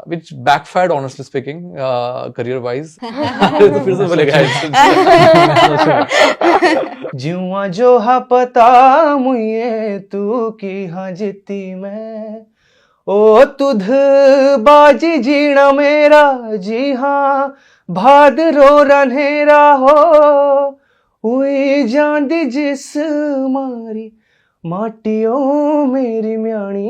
which backfired honestly speaking, career wise. तो फिर से बोलेगा जुआ जो हा पता मुझे तू की हाँ जीती मैं ओ तुध बाजी जीना मेरा जी हाँ भादरो रन्हेरा हो हुई जांदी जिस मारी माटियों मेरी म्याणी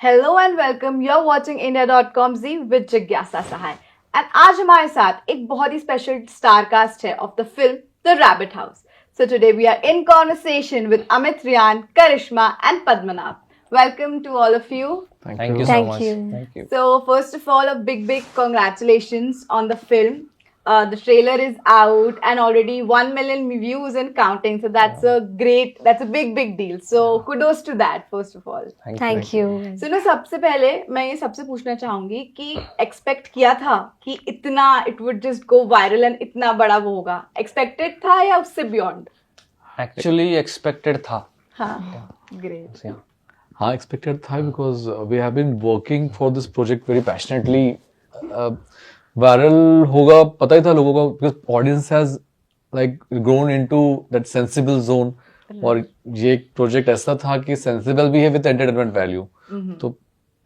Hello and welcome. You're watching India.com Z with जिज्ञासा सहाय. And आज हमारे साथ एक बहुत ही स्पेशल स्टार कास्ट है of the film The Rabbit House. So today we are in conversation with Amit Rian, Karishma and Padmanabh. Welcome to all of you. Thank you so Thank much. you. Thank you. So first of all, a big congratulations on the film. The trailer is out and already 1 million views and counting. So that's a big deal. So kudos to that first of all. Thank you. So no, सबसे पहले मैं ये सबसे पूछना चाहूंगी कि expect किया था कि इतना it would just go viral and इतना बड़ा वो होगा, एक्सपेक्टेड था या उससे बियॉन्ड? एक्चुअली एक्सपेक्टेड था. हाँ, ग्रेट. हाँ, expected था because we have been working for this project very passionately. Viral होगा पता ही था लोगों को because audience has like grown into that sensible zone. और ये एक प्रोजेक्ट ऐसा था कि सेंसिबल भी है विद एंटरटेनमेंट वैल्यू. तो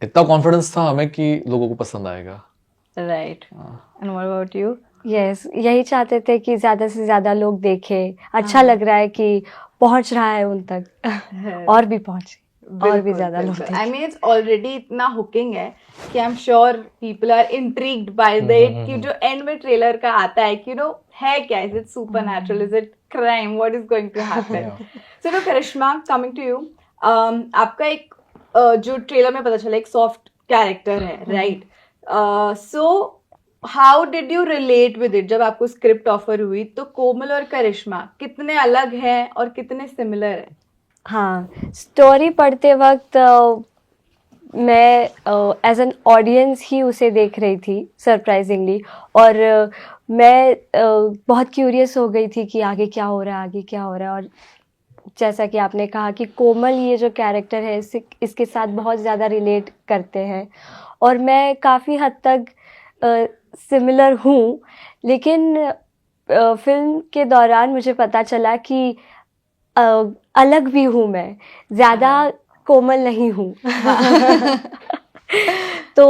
इतना कॉन्फिडेंस था हमें कि लोगों को पसंद आएगा. Right. And what about you? Yes, यही चाहते थे कि ज्यादा से ज्यादा लोग देखें. अच्छा लग रहा है कि पहुंच रहा है उन तक और भी पहुंचे और भी ज्यादा लोग देखें. आई मीन इट्स ऑलरेडी इतना हुकिंग है कि I am sure people are intrigued by the it कि जो एंड में ट्रेलर का आता है कि है क्या, is it supernatural, is it crime, what is going to happen? So Karishma, coming to you, आपका एक जो ट्रेलर में पता चला एक सॉफ्ट कैरेक्टर है, right? So how did you relate with it? जब आपको स्क्रिप्ट ऑफर हुई तो कोमल और करिश्मा कितने अलग हैं और कितने सिमिलर हैं? हाँ, स्टोरी पढ़ते वक्त मैं एज एन ऑडियंस ही उसे देख रही थी सरप्राइजिंगली, और मैं बहुत क्यूरियस हो गई थी कि आगे क्या हो रहा है, आगे क्या हो रहा है. और जैसा कि आपने कहा कि कोमल ये जो कैरेक्टर है इसके साथ बहुत ज़्यादा रिलेट करते हैं और मैं काफ़ी हद तक सिमिलर हूँ, लेकिन फिल्म के दौरान मुझे पता चला कि अलग भी हूँ मैं, ज़्यादा कोमल नहीं हूँ. तो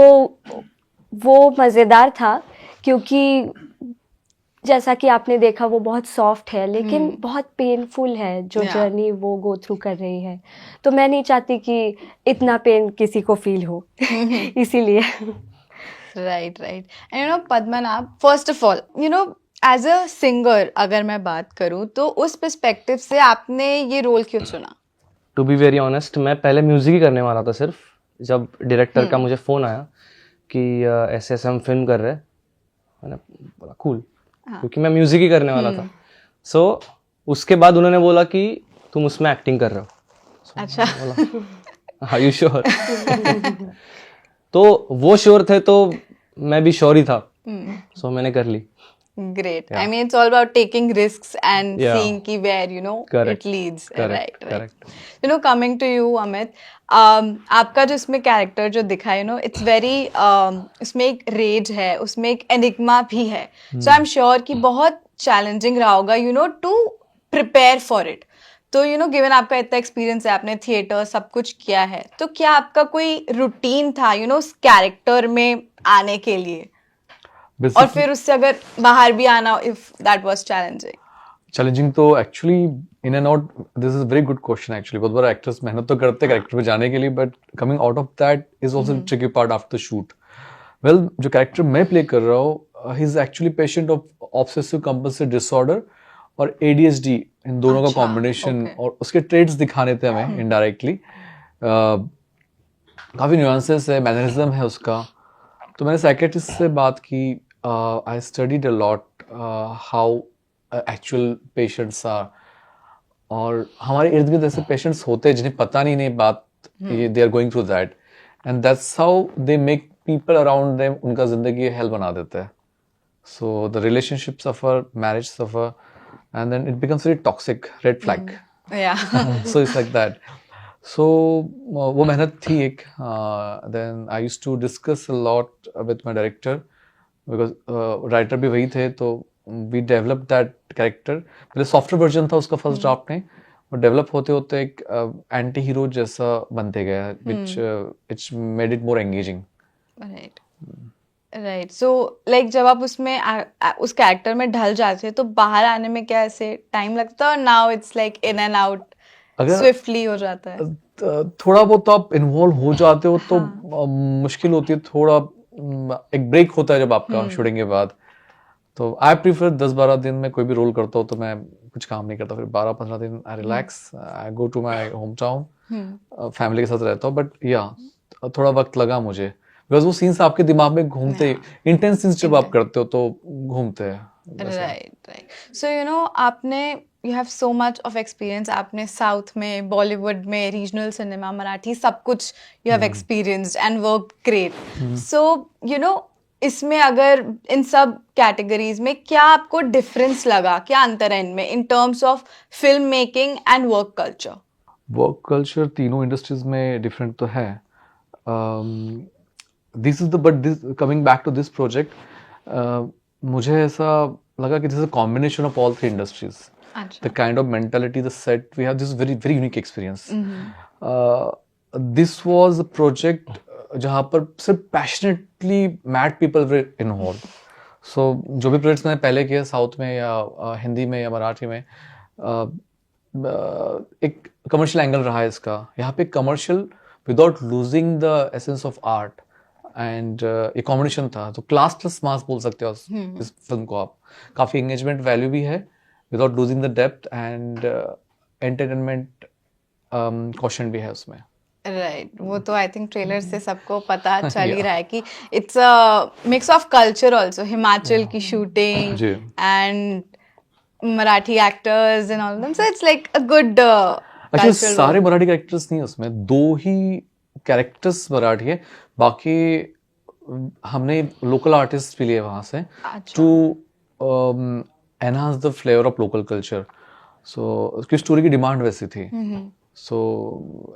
वो मज़ेदार था क्योंकि जैसा कि आपने देखा वो बहुत सॉफ्ट है लेकिन बहुत पेनफुल है जो जर्नी वो गो थ्रू कर रही है. तो मैं नहीं चाहती कि इतना पेन किसी को फील हो. इसीलिए. Right. And Padmanabh, first of all as a singer अगर मैं बात करूं तो उस पर्सपेक्टिव से आपने ये रोल क्यों चुना? टू बी वेरी ऑनेस्ट, मैं पहले म्यूजिक ही करने वाला था सिर्फ. जब डायरेक्टर का मुझे फ़ोन आया कि ऐसे ऐसे हम फिल्म कर रहे हैं, मैंने बोला कूल, क्योंकि मैं म्यूजिक ही करने वाला था. सो उसके बाद उन्होंने बोला कि तुम उसमें एक्टिंग कर रहे हो. अच्छा. बोला आर यू श्योर? तो वो श्योर थे तो मैं भी श्योर ही था. सो मैंने कर ली. Great. I mean, it's all about taking risks and Yeah. seeing ki where Correct. it leads. Correct. Right. Correct. Coming to you, Amit, आपका जो इसमें कैरेक्टर जो दिखा है, it's very उसमें एक रेज है, उसमें एक एनिग्मा भी है. So I'm sure कि बहुत चैलेंजिंग रहा होगा, to prepare for it. तो गिवन आपका इतना एक्सपीरियंस है, आपने थिएटर सब कुछ किया है, तो क्या आपका कोई रूटीन था उस कैरेक्टर में आने के लिए? और फिर उससे अगर बाहर भी आना, इफ दैट वाज चैलेंजिंग तो actually in and out, this is very good question actually. बहुत बार एक्टर्स मेहनत तो करते हैं कैरेक्टर पे जाने के लिए, but coming out of that is also tricky part after the shoot. Well, जो कैरेक्टर मैं प्ले कर रहा हूँ, he is actually patient of obsessive compulsive disorder और ADHD, इन दोनों का कॉम्बिनेशन. और उसके ट्रेड्स दिखाने थे हमें इनडायरेक्टली. काफ़ी न्यूएंसेस है, मैनरिज्म है उसका. तो मैंने साइकियाट्रिस्ट से बात की. I studied a lot how actual patients are. और हमारे इर्द गिर्द ऐसे पेशेंट्स होते हैं जिन्हें पता नहीं बात, they are going through that, and that's how they make people around them उनका जिंदगी हेल बना देते हैं. So the relationship suffer, marriage suffer, and then it becomes very toxic, red flag. Yeah. So it's like that. So वो मेहनत थी एक. Then I used to discuss a lot with my director, because writer भी वही थे, तो we develop that character. पहले software version था उसका फर्स्ट ड्राफ्ट में, और डेवलप होते होते एक एंटी हीरो जैसा बनते गया, which it's made it more engaging. Right right. So like जब आप उसमें उस कैरेक्टर में ढल जाते हैं तो बाहर आने में क्या ऐसे टाइम लगता है, और now it's like in and out अगर स्विफ्टली हो जाता है? थोड़ा बहुत तो आप इन्वॉल्व हो जाते हो तो मुश्किल होती है थोड़ा. एक ब्रेक होता है जब आपका शूटिंग के बाद. तो आई प्रीफर 10-12 दिन में कोई भी रोल करता हूँ तो मैं कुछ काम नहीं करता, फिर 12-15 दिन I relax, I go to my home town, family के साथ रहता हूँ. बट या थोड़ा वक्त लगा मुझे, बिकॉज वो सीन्स आपके दिमाग में घूमते, इंटेंस सीन्स जब आप करते हो तो घूमते हैं. Right right. So you know आपने you have so much of experience. आपने साउथ में, बॉलीवुड में, रीजनल सिनेमा, मराठी, सब कुछ you have experienced and work great. So you know इसमें अगर इन सब कैटेगरीज में क्या आपको डिफरेंस लगा, क्या अंतर है इनमें in terms of film making and work culture? Work culture तीनों इंडस्ट्रीज में डिफरेंट तो है. This is the but this coming back to this project, मुझे ऐसा लगा कि this is a combination of all three industries. अच्छा. The kind of mentality, the set we have, this is very very unique experience. This was a project जहाँ पर सिर्फ passionately mad people were involved. So जो भी projects मैंने पहले किए south में या हिंदी में या मराठी में, एक कमर्शियल एंगल रहा है इसका. यहाँ पे commercial without losing the essence of art, and एक कॉम्बिनेशन था. तो क्लास प्लस मास बोल सकते हो इस फिल्म को आप. काफ़ी एंगेजमेंट वैल्यू भी है without losing the depth, and entertainment question भी है उसमें. राइट. वो तो आई थिंक ट्रेलर से सबको पता चल ही रहा है कि it's a mix of culture also. Himachal की शूटिंग जी. And Marathi actors and all them, so it's like a good actually सारे मराठी कैरेक्टर्स नहीं, उसमें 2 ही कैरेक्टर्स मराठी है, बाकी हमने लोकल आर्टिस्ट भी लिए वहाँ से to enhance the flavor of local culture. So उसकी स्टोरी की डिमांड वैसी थी. So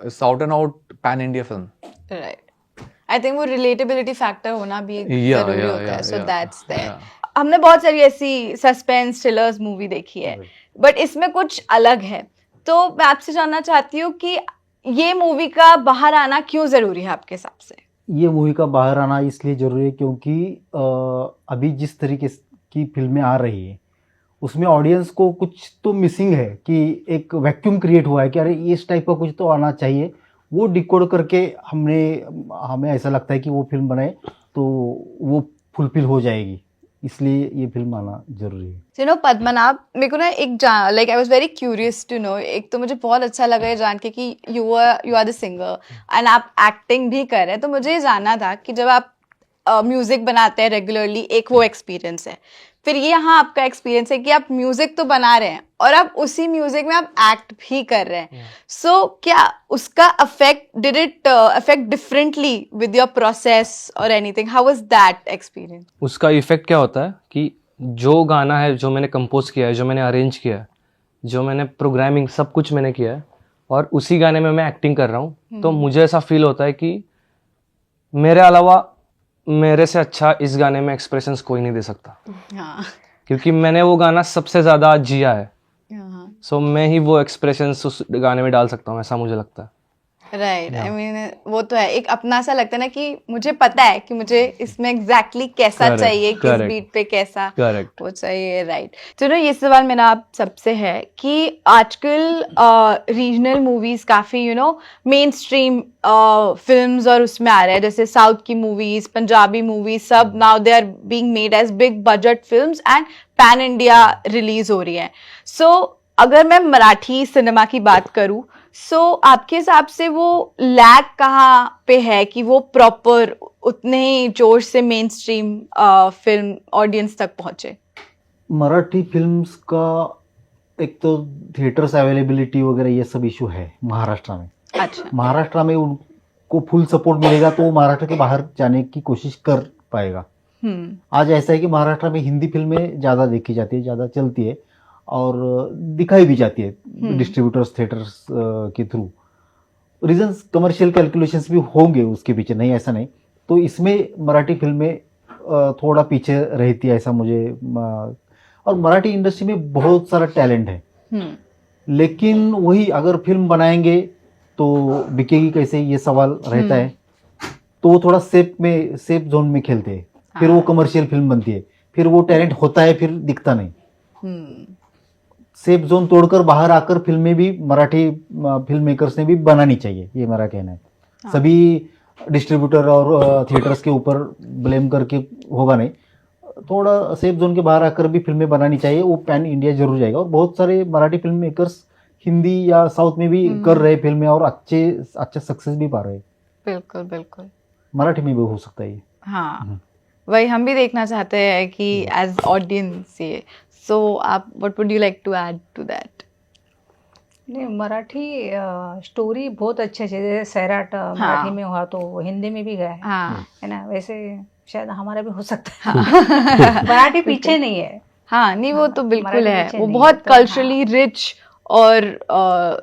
it's out and out pan India film. Right. I think वो रिलेटेबिलिटी फैक्टर होना भी एक Yeah, जरूरी yeah, होता है. yeah, so yeah. That's there. Yeah. हमने बहुत सारी ऐसी सस्पेंस थ्रिलर्स मूवी देखी है, बट इसमें कुछ अलग है. तो मैं आपसे जानना चाहती हूँ कि ये मूवी का बाहर आना क्यों जरूरी है आपके हिसाब से? ये मूवी का बाहर आना इसलिए जरूरी है क्योंकि अभी जिस तरीके की फिल्में आ रही है उसमें ऑडियंस को कुछ तो मिसिंग है, कि एक वैक्यूम क्रिएट हुआ है कि अरे इस टाइप का कुछ तो आना चाहिए. वो डिकोड करके हमें ऐसा लगता है कि वो फिल्म बनाए तो वो फुलफिल हो जाएगी, इसलिए ये फिल्म आना जरूरी है. यू नो पद्मनाभ, मेरे को ना एक like I was very curious to know. एक तो मुझे बहुत अच्छा लगा ये जान के कि you are the singer and आप एक्टिंग भी कर रहे हैं. तो मुझे ये जानना था कि जब आप म्यूजिक बनाते हैं रेगुलरली, एक वो एक्सपीरियंस है, फिर ये यहाँ आपका एक्सपीरियंस है कि आप म्यूजिक तो बना रहे हैं और आप उसी म्यूजिक में आप एक्ट भी कर रहे हैं. सो क्या उसका did it affect differently with your process और anything? How was that experience? उसका इफेक्ट क्या होता है कि जो गाना है, जो मैंने कंपोज किया है, जो मैंने अरेंज किया है, जो मैंने प्रोग्रामिंग सब कुछ मैंने किया है, और उसी गाने में मैं एक्टिंग कर रहा हूँ, तो मुझे ऐसा फील होता है कि मेरे अलावा मेरे से अच्छा इस गाने में एक्सप्रेशंस कोई नहीं दे सकता. हाँ. क्योंकि मैंने वो गाना सबसे ज़्यादा जिया है. हाँ. सो मैं ही वो एक्सप्रेशंस उस गाने में डाल सकता हूँ, ऐसा मुझे लगता है. राइट. आई मीन वो तो है, एक अपना सा लगता है ना कि मुझे पता है कि मुझे इसमें एग्जैक्टली कैसा Correct, चाहिए, किस correct. बीट पे कैसा करेक्ट. वो चाहिए. राइट. तो ना ये सवाल मेरा आप सबसे है कि आजकल रीजनल मूवीज काफी मेन स्ट्रीम फिल्म्स और उसमें आ रहे हैं, जैसे साउथ की मूवीज, पंजाबी मूवीज, सब now they are being made as big budget films and pan India release हो रही है. सो अगर मैं मराठी सिनेमा की बात करूं, सो आपके हिसाब से वो लैग कहाँ पे है कि वो प्रॉपर उतने ही जोश से मेन स्ट्रीम फिल्म ऑडियंस तक पहुंचे? मराठी फिल्म्स का एक तो थिएटर्स अवेलेबिलिटी वगैरह ये सब इशू है महाराष्ट्र में. अच्छा. महाराष्ट्र में उनको फुल सपोर्ट मिलेगा तो वो महाराष्ट्र के बाहर जाने की कोशिश कर पाएगा. आज ऐसा है कि महाराष्ट्र में हिंदी फिल्में ज़्यादा देखी जाती है, ज़्यादा चलती है और दिखाई भी जाती है डिस्ट्रीब्यूटर्स थिएटर्स के थ्रू. रीजंस कमर्शियल कैलकुलेशंस भी होंगे उसके पीछे, नहीं ऐसा नहीं। तो इसमें मराठी फिल्में थोड़ा पीछे रहती है ऐसा मुझे और मराठी इंडस्ट्री में बहुत सारा टैलेंट है, लेकिन वही अगर फिल्म बनाएंगे तो बिकेगी कैसे, ये सवाल रहता है। तो वो थोड़ा सेफ जोन में खेलते हैं, फिर वो कमर्शियल फिल्म बनती है, फिर वो टैलेंट होता है फिर दिखता नहीं। सेफ जोन तोड़कर बाहर आकर फिल्में भी मराठी फिल्म मेकर्स ने भी बनानी चाहिए, ये मेरा कहना है। सभी डिस्ट्रीब्यूटर और थिएटर्स के ऊपर ब्लेम करके होगा नहीं, थोड़ा सेफ जोन के बाहर आकर भी फिल्में बनानी चाहिए, वो पैन इंडिया जरूर जाएगा। और बहुत सारे मराठी फिल्म मेकर्स हिंदी या साउथ में भी कर रहे फिल्में और अच्छे सक्सेस भी पा रहे हैं। बिल्कुल बिल्कुल, मराठी में भी हो सकता है ये। हाँ वही हम भी देखना चाहते हैं कि एज ऑडियंस ये। सो आप what would you like to add to that? नहीं, मराठी स्टोरी बहुत अच्छे से, जैसे सैराट मराठी में हुआ तो वो हिंदी में भी गया है ना, वैसे शायद हमारा भी हो सकता है। मराठी पीछे नहीं है। हाँ नहीं वो तो बिल्कुल मराठी है, पीछे वो नहीं बहुत है, तो कल्चरली रिच और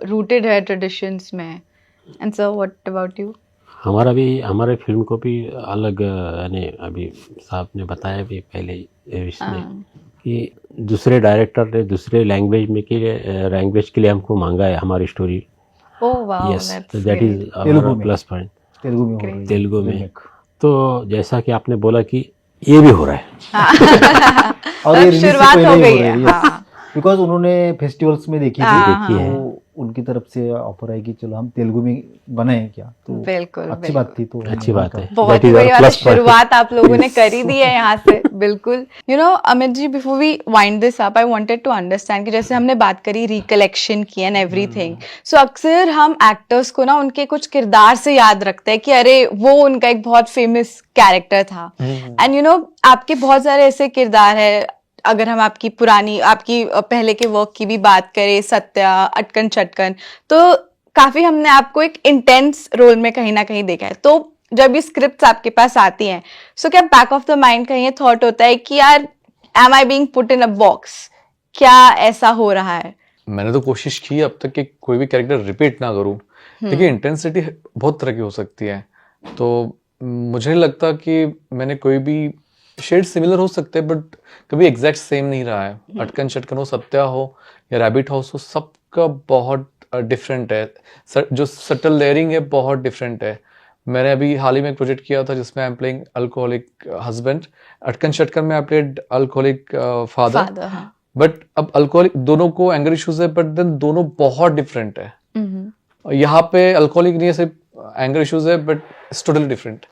रूटेड है ट्रेडिशंस में। And sir what about you? हमारे फिल्म को भी अलग, यानी अभी साहब ने बताया भी पहले इसमें कि दूसरे डायरेक्टर ने दूसरे लैंग्वेज के लिए हमको मांगा है हमारी story. Oh wow, yes, that is Telugu में। Plus point. तेलुगु में हो रही है। तेलुगु में। तो जैसा कि आपने बोला कि ये भी हो रहा है। और ये रिलीज से शुरुआत पहले हो ही गई हो है। रही है, बिकॉज उन्होंने फेस्टिवल्स में देखी हाँ, थी, हाँ। तो उनकी तरफ से ऑफर आई कि चलो हम तेलुगु में बनाए क्या, तो बिल्कुल अच्छी बात थी। तो अच्छी बात है। बहुत That is our बढ़िया plus point. शुरुआत आप लोगों ने करी दी है यहाँ से। बिल्कुल। You know Amit ji, before we wind this up, I wanted to understand कि जैसे हमने बात करी रिकलेक्शन की एंड एवरीथिंग, सो अक्सर हम एक्टर्स को ना उनके कुछ किरदार से याद रखते हैं कि अरे वो उनका एक बहुत फेमस कैरेक्टर था। एंड यू नो आपके बहुत सारे ऐसे किरदार है, अगर हम आपकी पहले के वर्क की भी बात करें, सत्या, अटकन चटकन, तो काफी हमने आपको एक इंटेंस रोल में कहीं ना कहीं देखा है। तो जब ये स्क्रिप्ट्स आपके पास आती हैं, सो क्या बैक ऑफ द माइंड कहीं ये थॉट होता है कि यार am I being put in a box, क्या ऐसा हो रहा है? मैंने तो कोशिश की अब तक कि कोई भी कैरेक्टर रिपीट ना करूं। देखिए इंटेंसिटी बहुत तरह की हो सकती है, तो मुझे नहीं लगता कि मैंने कोई भी शेड सिमिलर हो सकते हैं, बट कभी एग्जैक्ट सेम नहीं रहा है। अटकन चटकन हो, सत्या हो या रैबिट हाउस हो, सबका बहुत डिफरेंट है। जो सटल लेयरिंग है बहुत डिफरेंट है। मैंने अभी हाल ही में एक प्रोजेक्ट किया था जिसमें I am playing alcoholic husband. Atkan Chatkan में I played alcoholic father. But अब अल्कोहलिक दोनों को एंगर इश्यूज है, बट देन दोनों बहुत डिफरेंट है। यहाँ पे अल्कोहलिक नहीं है, सिर्फ एंगर इश्यूज है, बट इट्स टोटली डिफरेंट।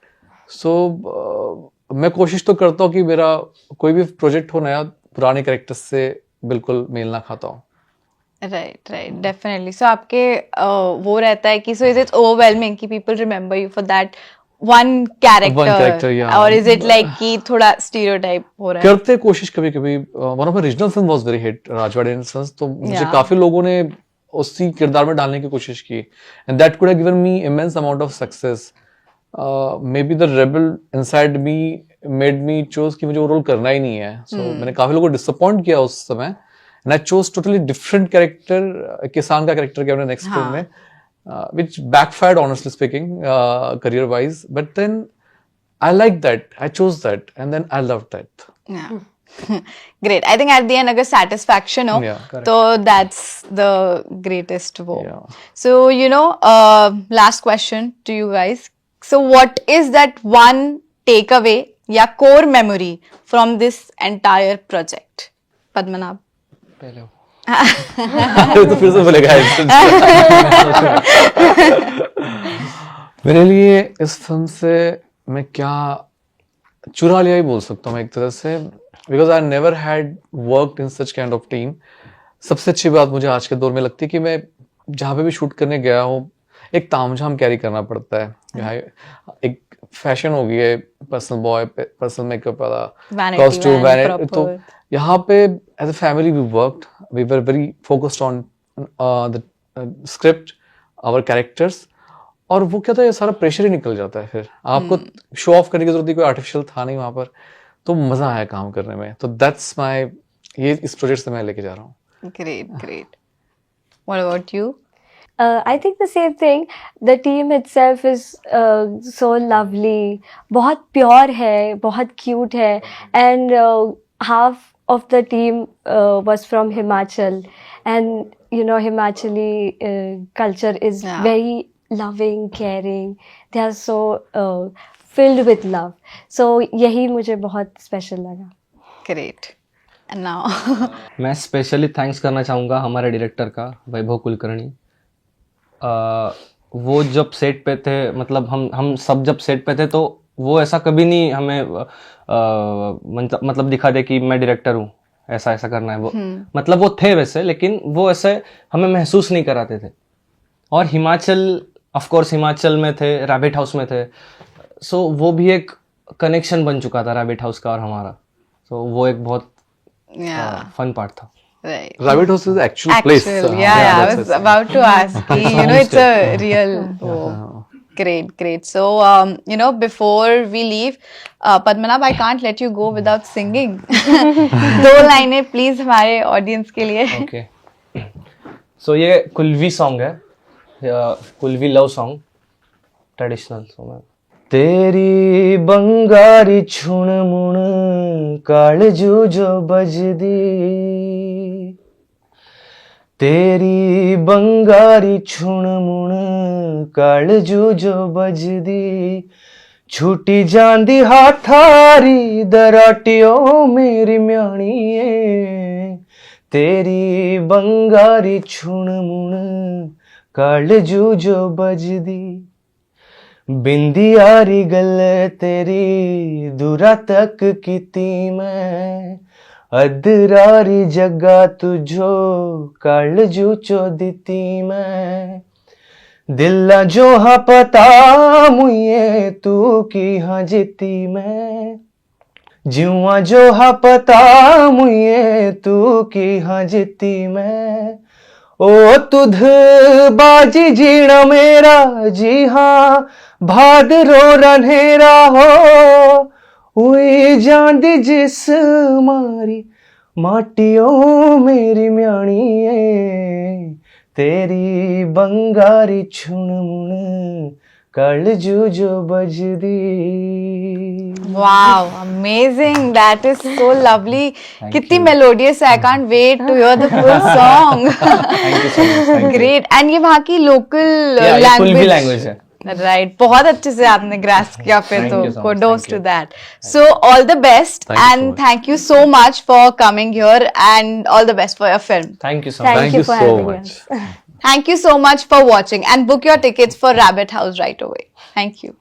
सो मैं कोशिश तो करता हूँ कि मेरा कोई भी प्रोजेक्ट हो नया, पुराने कैरेक्टर्स से बिल्कुल मेल ना खाता हो। Right definitely. सो आपके वो रहता है कि सो इज इट ओवरवेलमिंग कि people remember you for that one character, yeah. और इज इट लाइक कि थोड़ा स्टीरियोटाइप हो रहा है? करते कोशिश कभी कभी। One of my regional film was very hit, Rajwade and sons, तो मुझे Yeah. काफी लोगों ने उसी किरदार में डालने की कोशिश की, and that could have given me immense amount of success. May be the rebel inside me made me choose कि मुझे वो रोल करना ही नहीं है। सो मैंने काफी लोगों को डिसअपॉइंट किया उस समय, and I chose totally different character, किसान का कैरेक्टर किया मैंने नेक्स्ट फिल्म में, which backfired honestly speaking, career wise, but then I liked that, I chose that, and then I loved that. Yeah. Great. I think at the end, अगर satisfaction हो, Yeah, correct. तो that's the greatest वो. Yeah. So you know, last question to you guys. So what is that one takeaway या core memory from this entire project? Padmanabha. पहले तो फिर से बोलेगा मेरे लिए इस फिल्म से मैं क्या चुरा लिया ही बोल सकता हूँ मैं एक तरह से, because I never had worked in such kind of team. सबसे अच्छी बात मुझे आज के दौर में लगती है कि मैं जहाँ पे भी शूट करने गया हूँ, एक तामझाम कैरी करना पड़ता है। यहाँ एक फैशन हो गई है, पर्सनल बॉय, पर्सनल मेकअप वाला, Vanity कॉस्ट्यूम, van, तो proper. यहाँ पे as a family we worked, we were very focused on the script, our characters, और वो क्या था, ये सारा प्रेशर ही निकल जाता है। फिर आपको शो ऑफ करने की जरूरत नहीं, कोई आर्टिफिशियल था नहीं वहां पर, तो मजा आया काम करने में। तो दैट्स माय, ये इस प्रोजेक्ट से मैं लेके जा रहा हूँ। Great. What about you? I think the same thing. The team itself is so lovely. बहुत प्योर है, बहुत cute है, and half of the team was from Himachal, and you know Himachali culture is very loving, caring. They are so filled with love. So यही मुझे बहुत special लगा. Great. And now मैं specially thanks करना चाहूँगा हमारे director का, वैभव कुलकर्णी। वो जब सेट पे थे, मतलब हम सब जब सेट पे थे, तो वो ऐसा कभी नहीं हमें मतलब दिखा दे कि मैं डायरेक्टर हूँ, ऐसा ऐसा करना है। वो मतलब वो थे वैसे, लेकिन वो ऐसे हमें महसूस नहीं कराते थे। और हिमाचल, ऑफ कोर्स हिमाचल में थे, रैबिट हाउस में थे, सो वो भी एक कनेक्शन बन चुका था रैबिट हाउस का और हमारा। सो वो एक बहुत फन पार्ट था। right. Rabbit House is the actual place. I that's was it. about to ask. It's a real. Great. So, before we leave, Padmanabh, I can't let you go without singing. 2 लाइनें please हमारे audience के लिए. Okay. So ये कुल्वी song है, कुल्वी love song, traditional song है। तेरी बंगारी छुण मुण कालजू जो बजदी, तेरी बंगारी छुण मुण कालजू जो बजदी, छूटी जांदी हाथारी दराटियो मेरी म्याणीए, तेरी बंगारी छुण मुण कालजू जो बजदी, बिंदियारी गल तेरी दूरा तक कीती मैं, अदरारी जगह तुझो कालजू चो दिती मैं, दिल्ला जो हा पता मुझे तू की हाँ जीती मैं, जुआ जो हा पता मुझे तू की हाँ जीती मैं, ओ तुध बाजी जीना मेरा, जी हाँ भादरो रन्हेरा हो, उई जांदी जिस मारी माटियो मेरी म्याणीए, तेरी बंगारी छुण मुण कालजू जो बजदी। Wow, amazing. That is so lovely. कितनी melodious है. I can't wait to hear the full song. Thank you so much. Thank you. Great. And ये वहाँ की local ये कुल्वी language. लैंग्वेज है। Right. बहुत अच्छे से आपने grasp किया फिर Thank तो. you so much. Kudos Thank to you. that. So all the best Thank you so and much. thank you so much for coming here and all the best for your film. Thank you so much. Thank you for so having much. us. Thank you so much for watching and book your tickets for Rabbit House right away. Thank you.